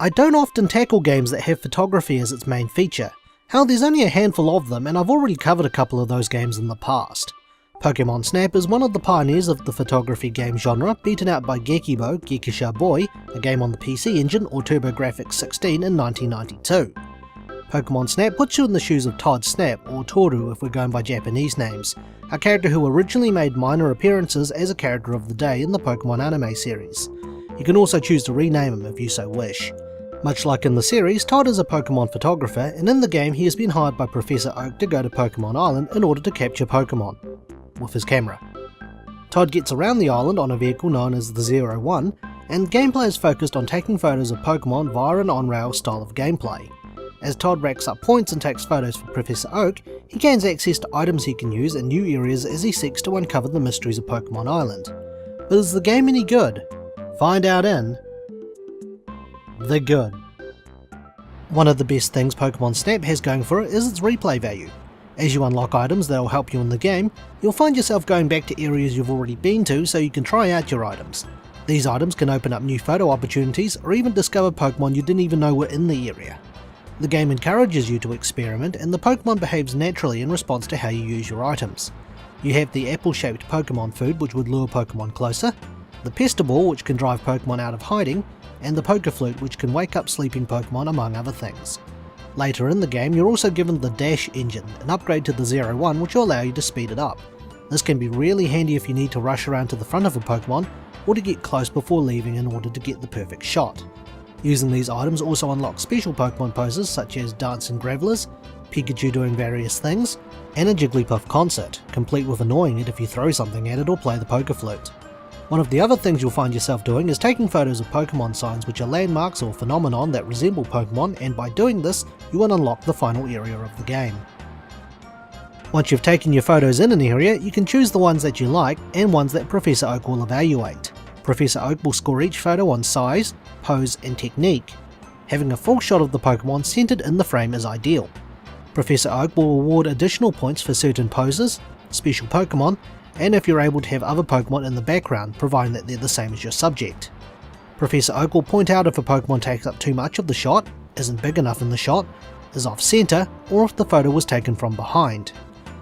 I don't often tackle games that have photography as its main feature. Hell, there's only a handful of them, and I've already covered a couple of those games in the past. Pokemon Snap is one of the pioneers of the photography game genre, beaten out by Gekibo, Gekisha Boy, a game on the PC Engine or TurboGrafx-16 in 1992. Pokemon Snap puts you in the shoes of Todd Snap, or Toru if we're going by Japanese names, a character who originally made minor appearances as a character of the day in the Pokemon anime series. You can also choose to rename him if you so wish. Much like in the series, Todd is a Pokemon photographer, and in the game he has been hired by Professor Oak to go to Pokemon Island in order to capture Pokemon with his camera. Todd gets around the island on a vehicle known as the 01, and gameplay is focused on taking photos of Pokemon via an on-rail style of gameplay. As Todd racks up points and takes photos for Professor Oak, he gains access to items he can use in new areas as he seeks to uncover the mysteries of Pokemon Island. But is the game any good? Find out in The Good. One of the best things Pokemon Snap has going for it is its replay value. As you unlock items that will help you in the game, you'll find yourself going back to areas you've already been to so you can try out your items. These items can open up new photo opportunities or even discover Pokemon you didn't even know were in the area. The game encourages you to experiment, and the Pokemon behaves naturally in response to how you use your items. You have the apple-shaped Pokemon food which would lure Pokemon closer, the Pestiball which can drive Pokemon out of hiding, and the Pokéflute which can wake up sleeping Pokemon among other things. Later in the game you're also given the Dash engine, an upgrade to the 01 which will allow you to speed it up. This can be really handy if you need to rush around to the front of a Pokemon or to get close before leaving in order to get the perfect shot. Using these items also unlocks special Pokemon poses such as Dancing Gravelers, Pikachu doing various things, and a Jigglypuff concert, complete with annoying it if you throw something at it or play the Pokéflute. One of the other things you'll find yourself doing is taking photos of Pokemon signs which are landmarks or phenomenon that resemble Pokemon, and by doing this you will unlock the final area of the game. Once you've taken your photos in an area, you can choose the ones that you like and ones that Professor Oak will evaluate. Professor Oak will score each photo on size, pose and technique. Having a full shot of the Pokemon centered in the frame is ideal. Professor Oak will award additional points for certain poses, special Pokemon, and if you're able to have other Pokemon in the background, providing that they're the same as your subject. Professor Oak will point out if a Pokemon takes up too much of the shot, isn't big enough in the shot, is off center, or if the photo was taken from behind.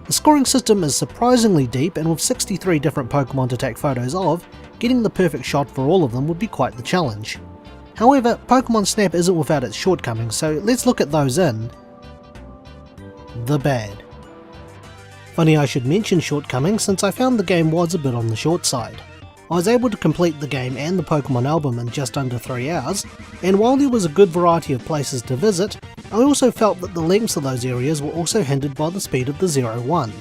The scoring system is surprisingly deep, and with 63 different Pokemon to take photos of, getting the perfect shot for all of them would be quite the challenge. However, Pokemon Snap isn't without its shortcomings, so let's look at those in The Bad. Funny I should mention shortcomings since I found the game was a bit on the short side. I was able to complete the game and the Pokemon album in just under 3 hours, and while there was a good variety of places to visit, I also felt that the lengths of those areas were also hindered by the speed of the 01.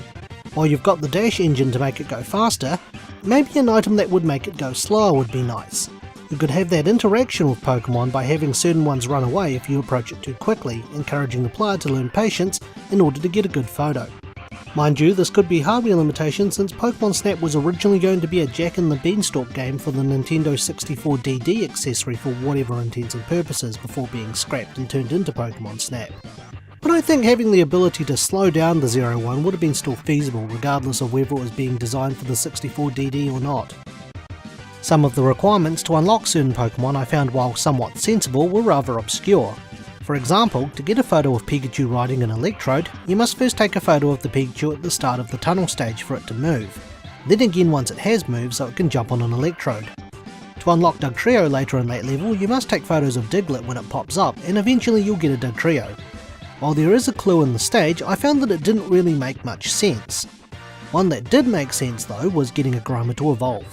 While you've got the Dash engine to make it go faster, maybe an item that would make it go slower would be nice. You could have that interaction with Pokemon by having certain ones run away if you approach it too quickly, encouraging the player to learn patience in order to get a good photo. Mind you, this could be hardware limitation since Pokemon Snap was originally going to be a Jack and the Beanstalk game for the Nintendo 64DD accessory for whatever intents and purposes before being scrapped and turned into Pokemon Snap. But I think having the ability to slow down the 01 would have been still feasible regardless of whether it was being designed for the 64DD or not. Some of the requirements to unlock certain Pokemon I found, while somewhat sensible, were rather obscure. For example, to get a photo of Pikachu riding an Electrode, you must first take a photo of the Pikachu at the start of the tunnel stage for it to move, then again once it has moved so it can jump on an Electrode. To unlock Dugtrio later in that level, you must take photos of Diglett when it pops up, and eventually you'll get a Dugtrio. While there is a clue in the stage, I found that it didn't really make much sense. One that did make sense though was getting a Grimer to evolve.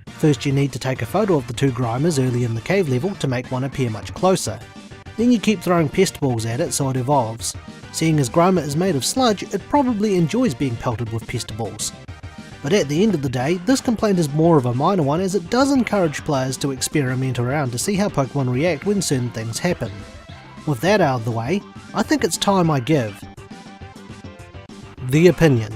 First you need to take a photo of the 2 Grimers early in the cave level to make one appear much closer. Then you keep throwing Pestiballs at it so it evolves. Seeing as Grimer is made of sludge, it probably enjoys being pelted with Pestiballs. But at the end of the day, this complaint is more of a minor one, as it does encourage players to experiment around to see how Pokemon react when certain things happen. With that out of the way, I think it's time I give the opinion.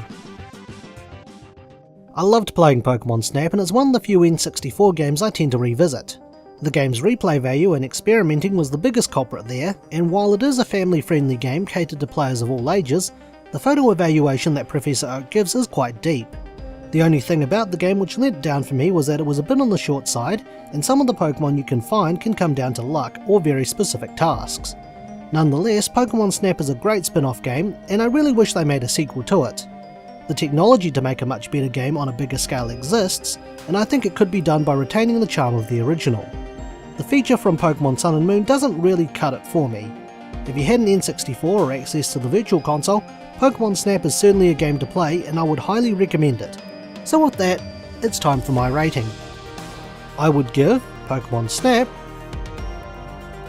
I loved playing Pokemon Snap, and it's one of the few N64 games I tend to revisit. The game's replay value and experimenting was the biggest culprit there, and while it is a family-friendly game catered to players of all ages, the photo evaluation that Professor Oak gives is quite deep. The only thing about the game which let it down for me was that it was a bit on the short side, and some of the Pokemon you can find can come down to luck or very specific tasks. Nonetheless, Pokemon Snap is a great spin-off game, and I really wish they made a sequel to it. The technology to make a much better game on a bigger scale exists, and I think it could be done by retaining the charm of the original. The feature from Pokemon Sun and Moon doesn't really cut it for me. If you had an N64 or access to the Virtual Console, Pokemon Snap is certainly a game to play, and I would highly recommend it. So with that, it's time for my rating. I would give Pokemon Snap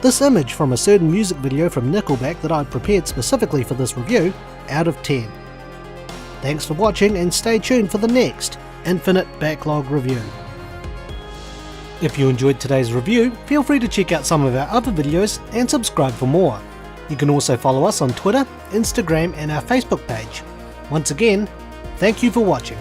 this image from a certain music video from Nickelback that I prepared specifically for this review out of 10. Thanks for watching, and stay tuned for the next Infinite Backlog review. If you enjoyed today's review, feel free to check out some of our other videos and subscribe for more. You can also follow us on Twitter, Instagram and our Facebook page. Once again, thank you for watching.